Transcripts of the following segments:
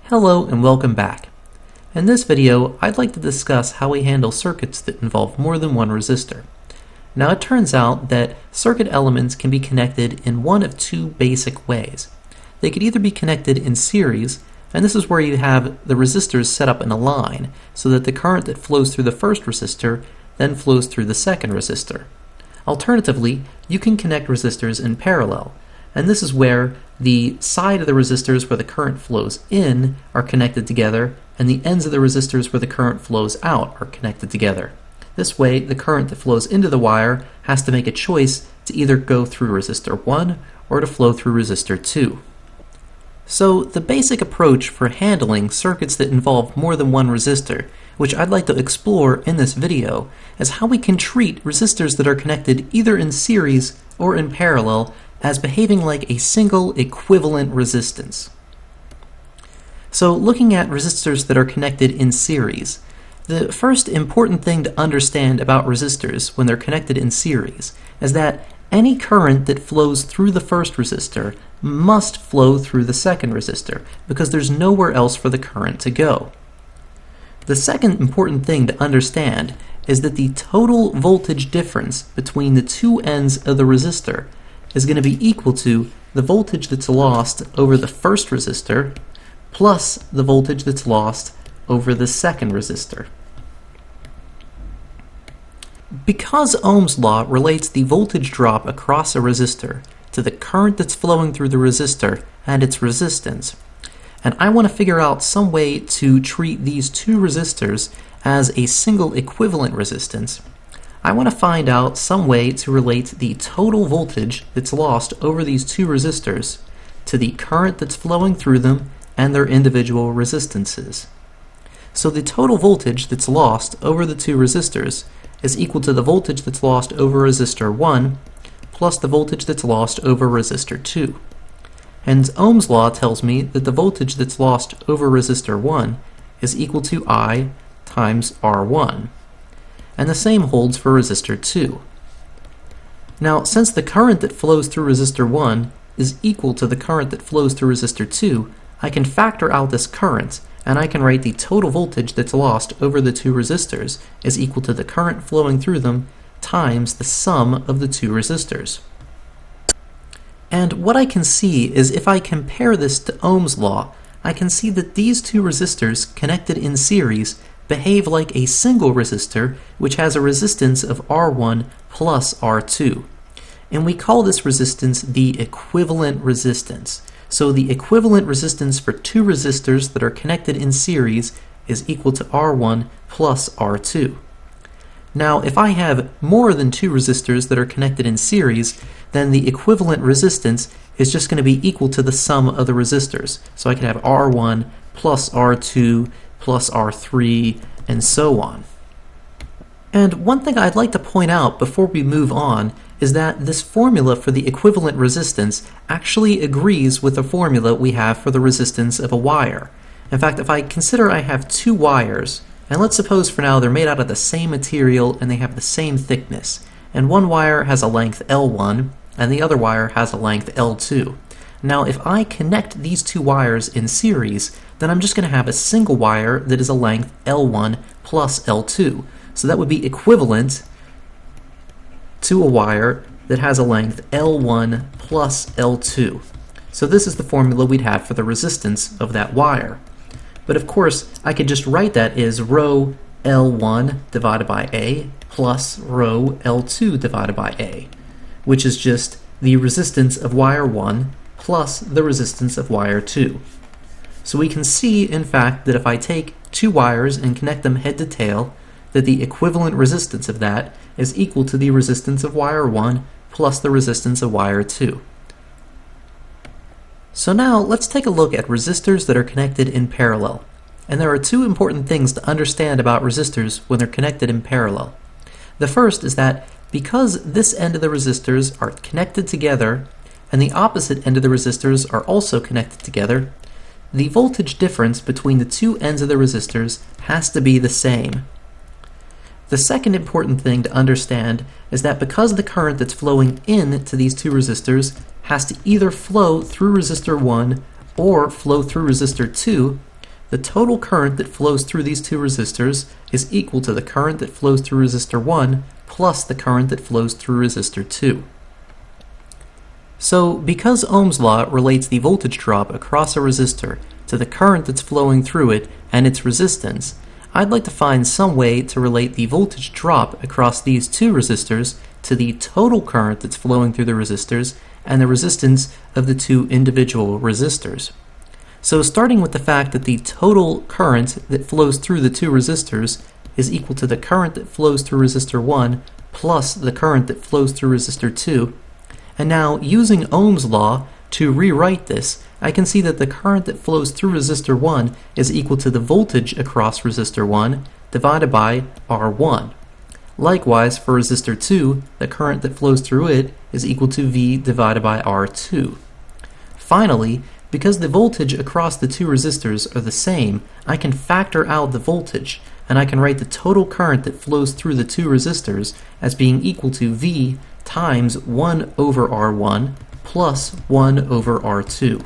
Hello and welcome back. In this video, I'd like to discuss how we handle circuits that involve more than one resistor. Now it turns out that circuit elements can be connected in one of two basic ways. They could either be connected in series, and this is where you have the resistors set up in a line so that the current that flows through the first resistor then flows through the second resistor. Alternatively, you can connect resistors in parallel, and this is where the side of the resistors where the current flows in are connected together, and the ends of the resistors where the current flows out are connected together. This way, the current that flows into the wire has to make a choice to either go through resistor 1 or to flow through resistor 2. So, the basic approach for handling circuits that involve more than one resistor, which I'd like to explore in this video, is how we can treat resistors that are connected either in series or in parallel as behaving like a single equivalent resistance. So, looking at resistors that are connected in series, the first important thing to understand about resistors when they're connected in series is that any current that flows through the first resistor must flow through the second resistor because there's nowhere else for the current to go. The second important thing to understand is that the total voltage difference between the two ends of the resistor is going to be equal to the voltage that's lost over the first resistor plus the voltage that's lost over the second resistor. Because Ohm's Law relates the voltage drop across a resistor to the current that's flowing through the resistor and its resistance, and I want to figure out some way to treat these two resistors as a single equivalent resistance, I want to find out some way to relate the total voltage that's lost over these two resistors to the current that's flowing through them and their individual resistances. So the total voltage that's lost over the two resistors is equal to the voltage that's lost over resistor 1 plus the voltage that's lost over resistor 2. And Ohm's law tells me that the voltage that's lost over resistor 1 is equal to I times R1. And the same holds for resistor 2. Now, since the current that flows through resistor 1 is equal to the current that flows through resistor 2, I can factor out this current, and I can write the total voltage that's lost over the two resistors is equal to the current flowing through them times the sum of the two resistors. And what I can see is if I compare this to Ohm's law, I can see that these two resistors connected in series behave like a single resistor which has a resistance of R1 plus R2. And we call this resistance the equivalent resistance. So the equivalent resistance for two resistors that are connected in series is equal to R1 plus R2. Now, if I have more than two resistors that are connected in series, then the equivalent resistance is just going to be equal to the sum of the resistors. So I can have R1 plus R2 plus R3, and so on. And one thing I'd like to point out before we move on is that this formula for the equivalent resistance actually agrees with the formula we have for the resistance of a wire. In fact, if I consider I have two wires, and let's suppose for now they're made out of the same material and they have the same thickness, and one wire has a length L1 and the other wire has a length L2. Now, if I connect these two wires in series, then I'm just going to have a single wire that is a length L1 plus L2. So that would be equivalent to a wire that has a length L1 plus L2. So this is the formula we'd have for the resistance of that wire. But of course, I could just write that as rho L1 divided by A plus rho L2 divided by A, which is just the resistance of wire 1 plus the resistance of wire 2. So we can see, in fact, that if I take two wires and connect them head to tail, that the equivalent resistance of that is equal to the resistance of wire 1 plus the resistance of wire 2. So now let's take a look at resistors that are connected in parallel. And there are two important things to understand about resistors when they're connected in parallel. The first is that because this end of the resistors are connected together and the opposite end of the resistors are also connected together, the voltage difference between the two ends of the resistors has to be the same. The second important thing to understand is that because the current that's flowing into these two resistors has to either flow through resistor 1 or flow through resistor 2, the total current that flows through these two resistors is equal to the current that flows through resistor 1 plus the current that flows through resistor 2. So, because Ohm's law relates the voltage drop across a resistor to the current that's flowing through it and its resistance, I'd like to find some way to relate the voltage drop across these two resistors to the total current that's flowing through the resistors and the resistance of the two individual resistors. So starting with the fact that the total current that flows through the two resistors is equal to the current that flows through resistor 1 plus the current that flows through resistor 2, and now using Ohm's law to rewrite this, I can see that the current that flows through resistor 1 is equal to the voltage across resistor 1 divided by R1. Likewise, for resistor 2, the current that flows through it is equal to V divided by R2. Finally, because the voltage across the two resistors are the same, I can factor out the voltage, and I can write the total current that flows through the two resistors as being equal to V times 1 over R1 plus 1 over R2.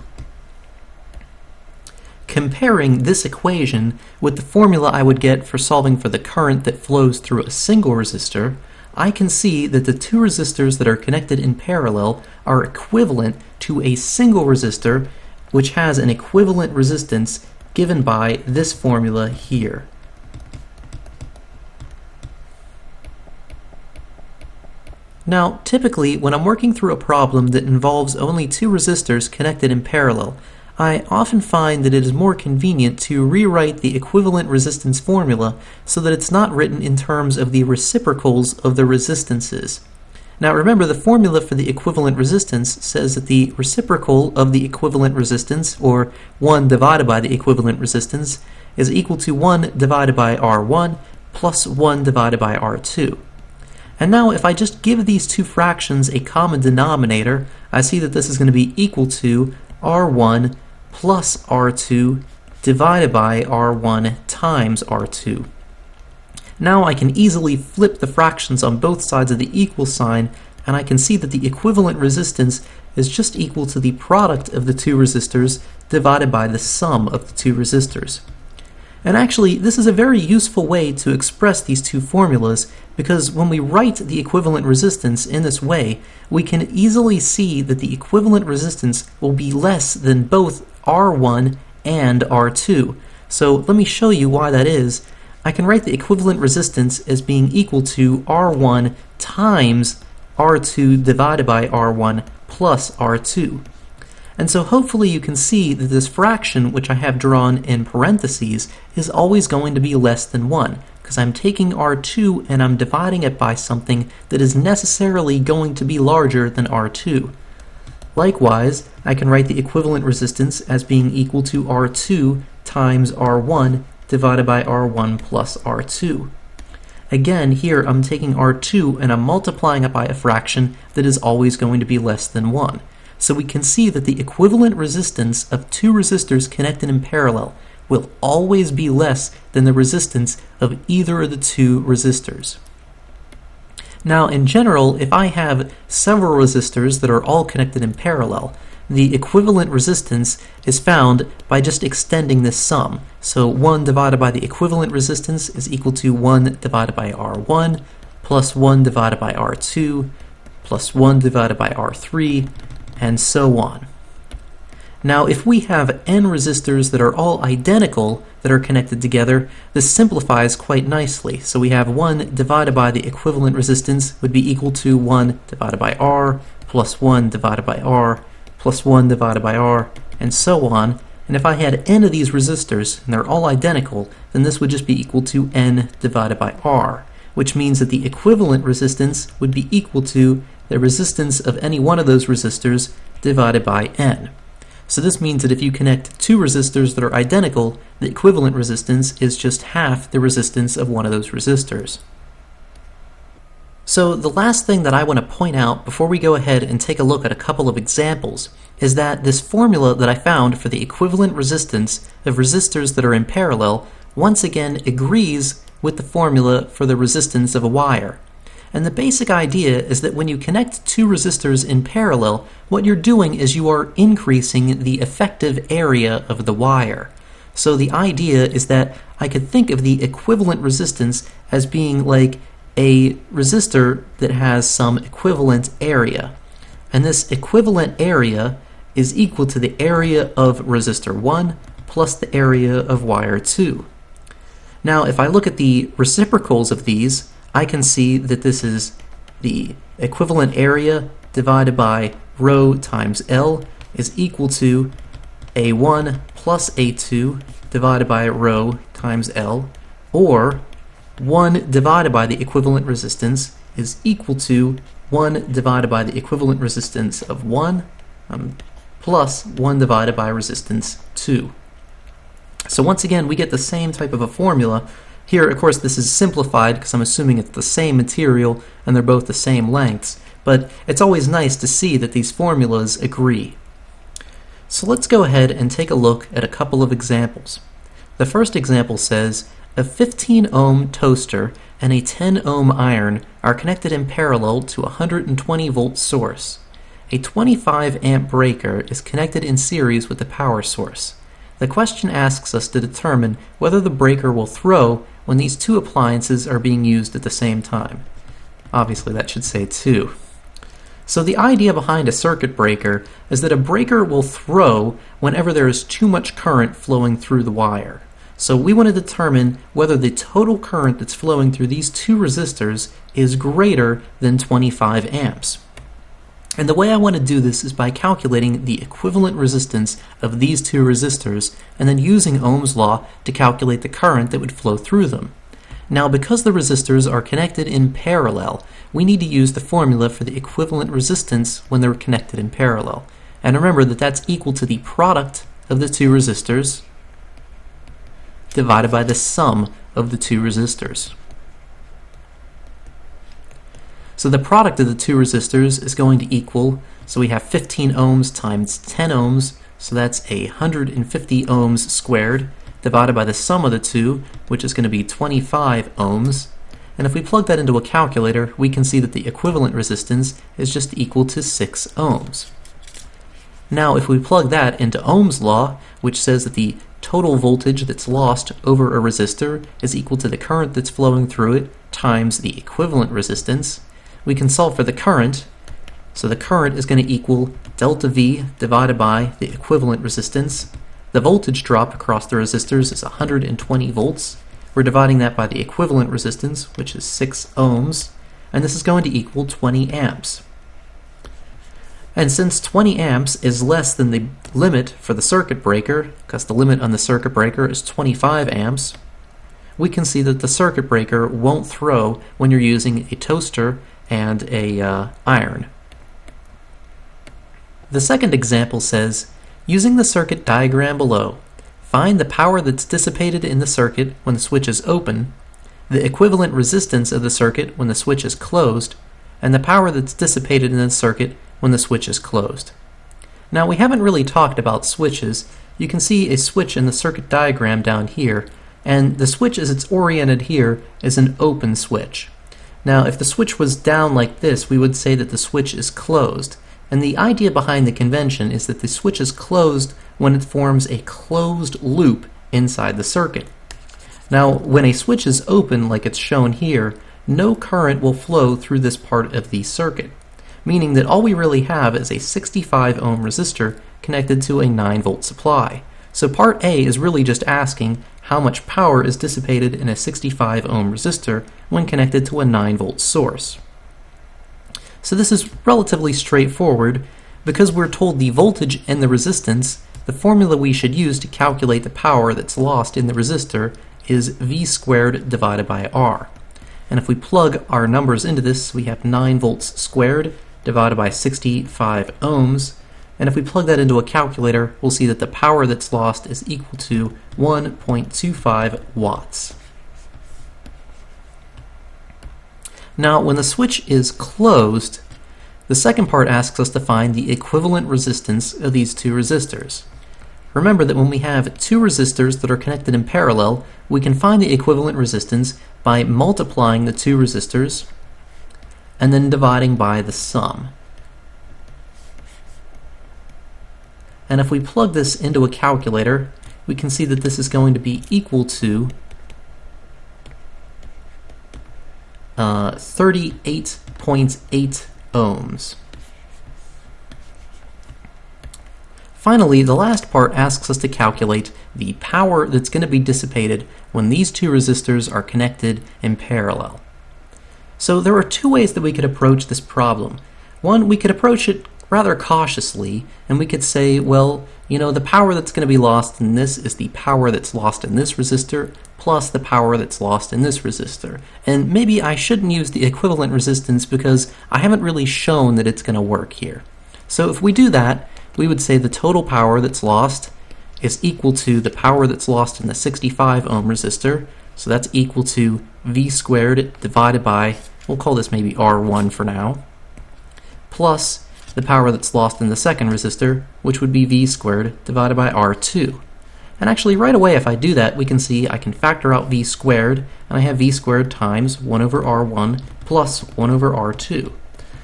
Comparing this equation with the formula I would get for solving for the current that flows through a single resistor, I can see that the two resistors that are connected in parallel are equivalent to a single resistor which has an equivalent resistance given by this formula here. Now, typically, when I'm working through a problem that involves only two resistors connected in parallel, I often find that it is more convenient to rewrite the equivalent resistance formula so that it's not written in terms of the reciprocals of the resistances. Now remember, the formula for the equivalent resistance says that the reciprocal of the equivalent resistance, or 1 divided by the equivalent resistance, is equal to 1 divided by R1 plus 1 divided by R2. And now if I just give these two fractions a common denominator, I see that this is going to be equal to R1 plus R2 divided by R1 times R2. Now I can easily flip the fractions on both sides of the equal sign, and I can see that the equivalent resistance is just equal to the product of the two resistors divided by the sum of the two resistors. And actually, this is a very useful way to express these two formulas, because when we write the equivalent resistance in this way, we can easily see that the equivalent resistance will be less than both R1 and R2. So let me show you why that is. I can write the equivalent resistance as being equal to R1 times R2 divided by R1 plus R2. And so hopefully you can see that this fraction, which I have drawn in parentheses, is always going to be less than 1, because I'm taking R2 and I'm dividing it by something that is necessarily going to be larger than R2. Likewise, I can write the equivalent resistance as being equal to R2 times R1 divided by R1 plus R2. Again, here I'm taking R2 and I'm multiplying it by a fraction that is always going to be less than 1. So we can see that the equivalent resistance of two resistors connected in parallel will always be less than the resistance of either of the two resistors. Now, in general, if I have several resistors that are all connected in parallel, the equivalent resistance is found by just extending this sum. So 1 divided by the equivalent resistance is equal to 1 divided by R1 plus 1 divided by R2 plus 1 divided by R3, and so on. Now, if we have n resistors that are all identical that are connected together, this simplifies quite nicely. So we have 1 divided by the equivalent resistance would be equal to 1 divided by R plus 1 divided by R plus 1 divided by R, and so on. And if I had n of these resistors, and they're all identical, then this would just be equal to n divided by R, which means that the equivalent resistance would be equal to the resistance of any one of those resistors divided by n. So this means that if you connect two resistors that are identical, the equivalent resistance is just half the resistance of one of those resistors. So the last thing that I want to point out before we go ahead and take a look at a couple of examples is that this formula that I found for the equivalent resistance of resistors that are in parallel once again agrees with the formula for the resistance of a wire. And the basic idea is that when you connect two resistors in parallel, what you're doing is you are increasing the effective area of the wire. So the idea is that I could think of the equivalent resistance as being like a resistor that has some equivalent area. And this equivalent area is equal to the area of resistor 1 plus the area of wire 2. Now, if I look at the reciprocals of these, I can see that this is the equivalent area divided by rho times L is equal to A1 plus A2 divided by rho times L, or 1 divided by the equivalent resistance is equal to 1 divided by the equivalent resistance of 1 plus 1 divided by resistance 2. So once again, we get the same type of a formula. Here, of course, this is simplified because I'm assuming it's the same material and they're both the same lengths, but it's always nice to see that these formulas agree. So let's go ahead and take a look at a couple of examples. The first example says, a 15 ohm toaster and a 10 ohm iron are connected in parallel to a 120 volt source. A 25 amp breaker is connected in series with the power source. The question asks us to determine whether the breaker will throw when these two appliances are being used at the same time. Obviously that should say 2. So the idea behind a circuit breaker is that a breaker will throw whenever there is too much current flowing through the wire. So we want to determine whether the total current that's flowing through these two resistors is greater than 25 amps. And the way I want to do this is by calculating the equivalent resistance of these two resistors and then using Ohm's law to calculate the current that would flow through them. Now, because the resistors are connected in parallel, we need to use the formula for the equivalent resistance when they're connected in parallel. And remember that that's equal to the product of the two resistors divided by the sum of the two resistors. So the product of the two resistors is going to equal, so we have 15 ohms times 10 ohms, so that's 150 ohms squared, divided by the sum of the two, which is going to be 25 ohms. And if we plug that into a calculator, we can see that the equivalent resistance is just equal to 6 ohms. Now, if we plug that into Ohm's law, which says that the total voltage that's lost over a resistor is equal to the current that's flowing through it times the equivalent resistance, we can solve for the current. So the current is going to equal delta V divided by the equivalent resistance. The voltage drop across the resistors is 120 volts. We're dividing that by the equivalent resistance, which is 6 ohms, and this is going to equal 20 amps. And since 20 amps is less than the limit for the circuit breaker, because the limit on the circuit breaker is 25 amps, we can see that the circuit breaker won't throw when you're using a toaster and a iron. The second example says, using the circuit diagram below, find the power that's dissipated in the circuit when the switch is open, the equivalent resistance of the circuit when the switch is closed, and the power that's dissipated in the circuit when the switch is closed. Now, we haven't really talked about switches. You can see a switch in the circuit diagram down here, and the switch as it's oriented here is an open switch. Now, if the switch was down like this, we would say that the switch is closed. And the idea behind the convention is that the switch is closed when it forms a closed loop inside the circuit. Now, when a switch is open, like it's shown here, no current will flow through this part of the circuit, meaning that all we really have is a 65 ohm resistor connected to a 9 volt supply. So part A is really just asking how much power is dissipated in a 65 ohm resistor when connected to a 9 volt source. So this is relatively straightforward. Because we're told the voltage and the resistance, the formula we should use to calculate the power that's lost in the resistor is V squared divided by R. And if we plug our numbers into this, we have 9 volts squared divided by 65 ohms. And if we plug that into a calculator, we'll see that the power that's lost is equal to 1.25 watts. Now, when the switch is closed, the second part asks us to find the equivalent resistance of these two resistors. Remember that when we have two resistors that are connected in parallel, we can find the equivalent resistance by multiplying the two resistors and then dividing by the sum. And if we plug this into a calculator, we can see that this is going to be equal to 38.8 ohms. Finally, the last part asks us to calculate the power that's going to be dissipated when these two resistors are connected in parallel. So there are two ways that we could approach this problem. One, we could approach it rather cautiously, and we could say, well, the power that's going to be lost in this is the power that's lost in this resistor plus the power that's lost in this resistor. And maybe I shouldn't use the equivalent resistance because I haven't really shown that it's going to work here. So if we do that, we would say the total power that's lost is equal to the power that's lost in the 65 ohm resistor. So that's equal to V squared divided by, we'll call this maybe R1 for now, plus the power that's lost in the second resistor, which would be V squared divided by R2. And actually right away if I do that, we can see I can factor out V squared, and I have V squared times 1 over R1 plus 1 over R2.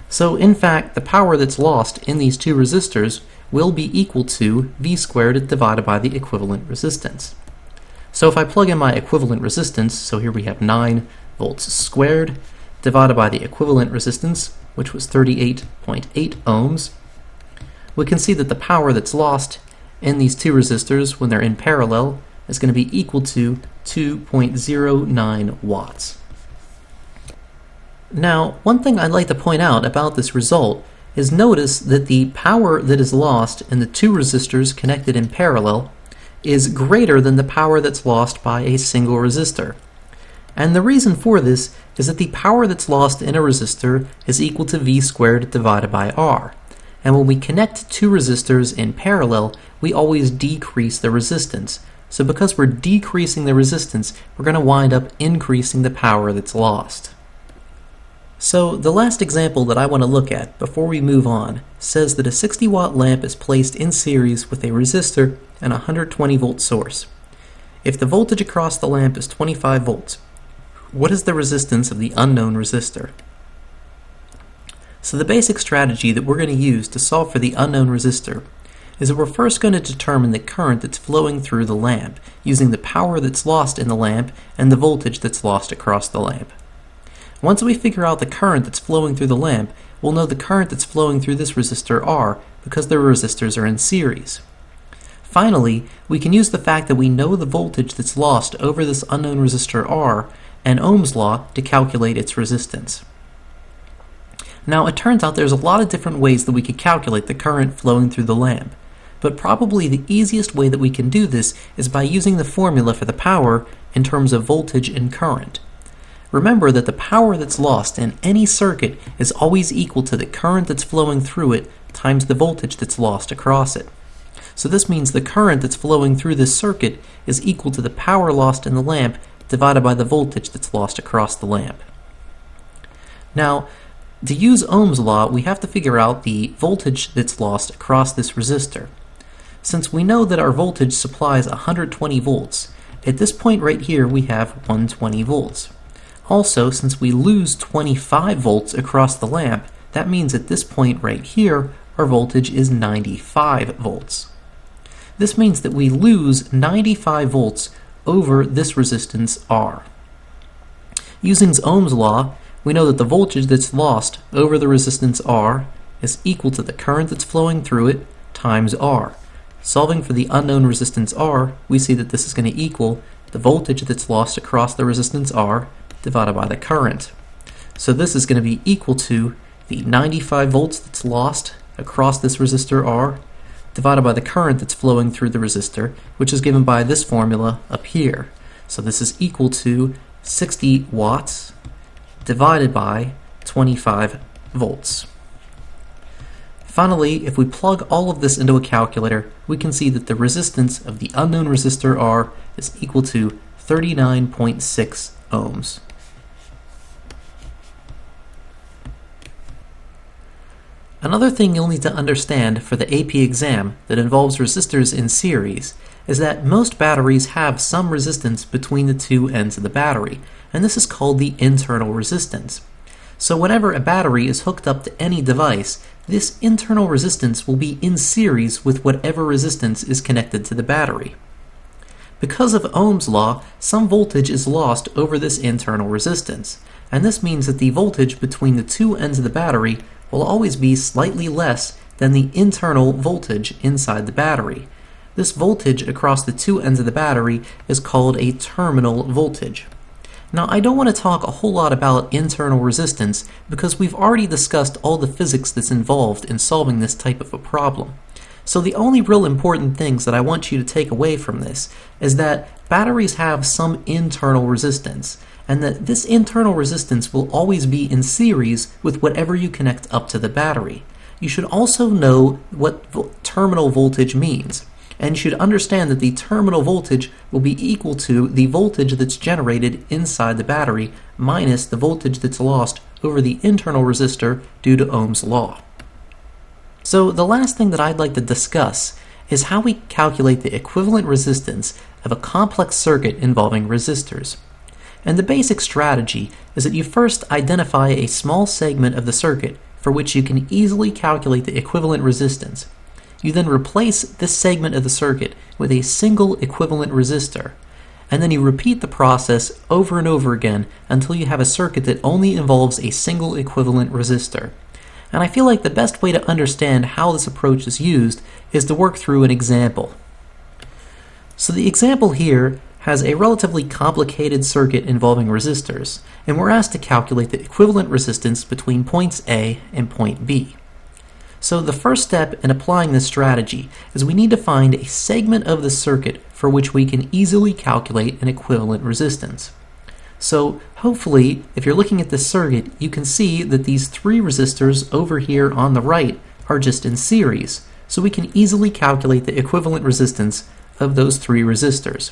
So in fact, the power that's lost in these two resistors will be equal to V squared divided by the equivalent resistance. So if I plug in my equivalent resistance, so here we have 9 volts squared, divided by the equivalent resistance, which was 38.8 ohms, we can see that the power that's lost in these two resistors when they're in parallel is going to be equal to 2.09 watts. Now, one thing I'd like to point out about this result is notice that the power that is lost in the two resistors connected in parallel is greater than the power that's lost by a single resistor. And the reason for this is that the power that's lost in a resistor is equal to V squared divided by R. And when we connect two resistors in parallel, we always decrease the resistance. So because we're decreasing the resistance, we're going to wind up increasing the power that's lost. So the last example that I want to look at before we move on says that a 60 watt lamp is placed in series with a resistor and a 120 volt source. If the voltage across the lamp is 25 volts, what is the resistance of the unknown resistor? So the basic strategy that we're going to use to solve for the unknown resistor is that we're first going to determine the current that's flowing through the lamp using the power that's lost in the lamp and the voltage that's lost across the lamp. Once we figure out the current that's flowing through the lamp, we'll know the current that's flowing through this resistor R because the resistors are in series. Finally, we can use the fact that we know the voltage that's lost over this unknown resistor R and Ohm's Law to calculate its resistance. Now, it turns out there's a lot of different ways that we could calculate the current flowing through the lamp, but probably the easiest way that we can do this is by using the formula for the power in terms of voltage and current. Remember that the power that's lost in any circuit is always equal to the current that's flowing through it times the voltage that's lost across it. So this means the current that's flowing through this circuit is equal to the power lost in the lamp divided by the voltage that's lost across the lamp. Now, to use Ohm's Law, we have to figure out the voltage that's lost across this resistor. Since we know that our voltage supplies 120 volts, at this point right here we have 120 volts. Also, since we lose 25 volts across the lamp, that means at this point right here, our voltage is 95 volts. This means that we lose 95 volts over this resistance R. Using Ohm's Law, we know that the voltage that's lost over the resistance R is equal to the current that's flowing through it times R. Solving for the unknown resistance R, we see that this is going to equal the voltage that's lost across the resistance R divided by the current. So this is going to be equal to the 95 volts that's lost across this resistor R divided by the current that's flowing through the resistor, which is given by this formula up here. So this is equal to 60 watts divided by 25 volts. Finally, if we plug all of this into a calculator, we can see that the resistance of the unknown resistor R is equal to 39.6 ohms. Another thing you'll need to understand for the AP exam that involves resistors in series is that most batteries have some resistance between the two ends of the battery, and this is called the internal resistance. So whenever a battery is hooked up to any device, this internal resistance will be in series with whatever resistance is connected to the battery. Because of Ohm's law, some voltage is lost over this internal resistance, and this means that the voltage between the two ends of the battery will always be slightly less than the internal voltage inside the battery. This voltage across the two ends of the battery is called a terminal voltage. Now, I don't want to talk a whole lot about internal resistance because we've already discussed all the physics that's involved in solving this type of a problem. So the only real important things that I want you to take away from this is that batteries have some internal resistance, and that this internal resistance will always be in series with whatever you connect up to the battery. You should also know what terminal voltage means, and you should understand that the terminal voltage will be equal to the voltage that's generated inside the battery minus the voltage that's lost over the internal resistor due to Ohm's law. So the last thing that I'd like to discuss is how we calculate the equivalent resistance of a complex circuit involving resistors. And the basic strategy is that you first identify a small segment of the circuit for which you can easily calculate the equivalent resistance. You then replace this segment of the circuit with a single equivalent resistor, and then you repeat the process over and over again until you have a circuit that only involves a single equivalent resistor. And I feel like the best way to understand how this approach is used is to work through an example. So the example here has a relatively complicated circuit involving resistors, and we're asked to calculate the equivalent resistance between points A and point B. So the first step in applying this strategy is we need to find a segment of the circuit for which we can easily calculate an equivalent resistance. So hopefully, if you're looking at this circuit, you can see that these three resistors over here on the right are just in series, so we can easily calculate the equivalent resistance of those three resistors.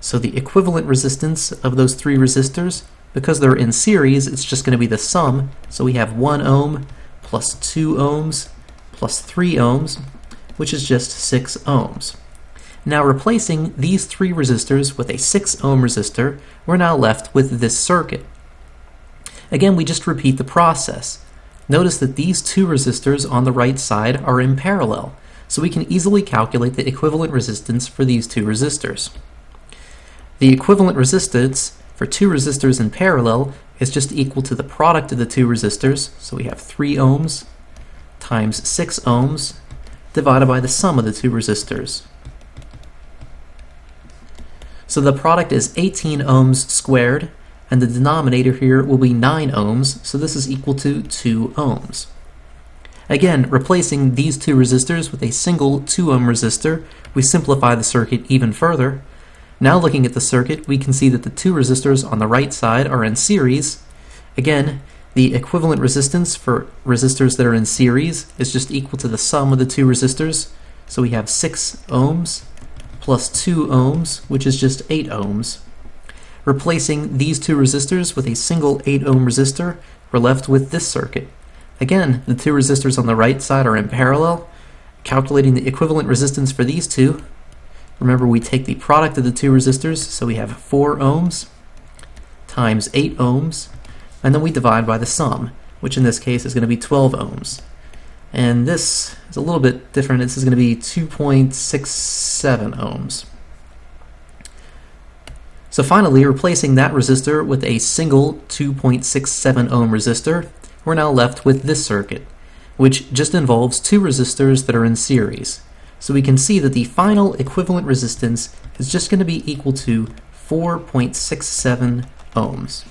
So the equivalent resistance of those three resistors, because they're in series, it's just going to be the sum, so we have 1 ohm plus 2 ohms plus 3 ohms, which is just 6 ohms. Now replacing these three resistors with a 6 ohm resistor, we're now left with this circuit. Again, we just repeat the process. Notice that these two resistors on the right side are in parallel, so we can easily calculate the equivalent resistance for these two resistors. The equivalent resistance for two resistors in parallel is just equal to the product of the two resistors, so we have 3 ohms times 6 ohms divided by the sum of the two resistors. So the product is 18 ohms squared, and the denominator here will be 9 ohms, so this is equal to 2 ohms. Again, replacing these two resistors with a single 2 ohm resistor, we simplify the circuit even further. Now looking at the circuit, we can see that the two resistors on the right side are in series. Again, the equivalent resistance for resistors that are in series is just equal to the sum of the two resistors, so we have 6 ohms plus 2 ohms, which is just 8 ohms. Replacing these two resistors with a single 8 ohm resistor, we're left with this circuit. Again, the two resistors on the right side are in parallel. Calculating the equivalent resistance for these two, remember we take the product of the two resistors, so we have 4 ohms times 8 ohms, and then we divide by the sum, which in this case is going to be 12 ohms. And this is a little bit different. This is going to be 2.67 ohms. So finally, replacing that resistor with a single 2.67 ohm resistor, we're now left with this circuit, which just involves two resistors that are in series. So we can see that the final equivalent resistance is just going to be equal to 4.67 ohms.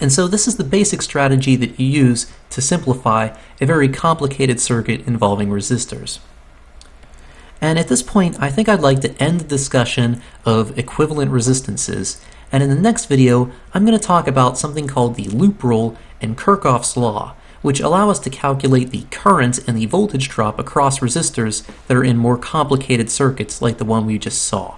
And so this is the basic strategy that you use to simplify a very complicated circuit involving resistors. And at this point, I think I'd like to end the discussion of equivalent resistances, and in the next video, I'm going to talk about something called the loop rule and Kirchhoff's law, which allow us to calculate the current and the voltage drop across resistors that are in more complicated circuits like the one we just saw.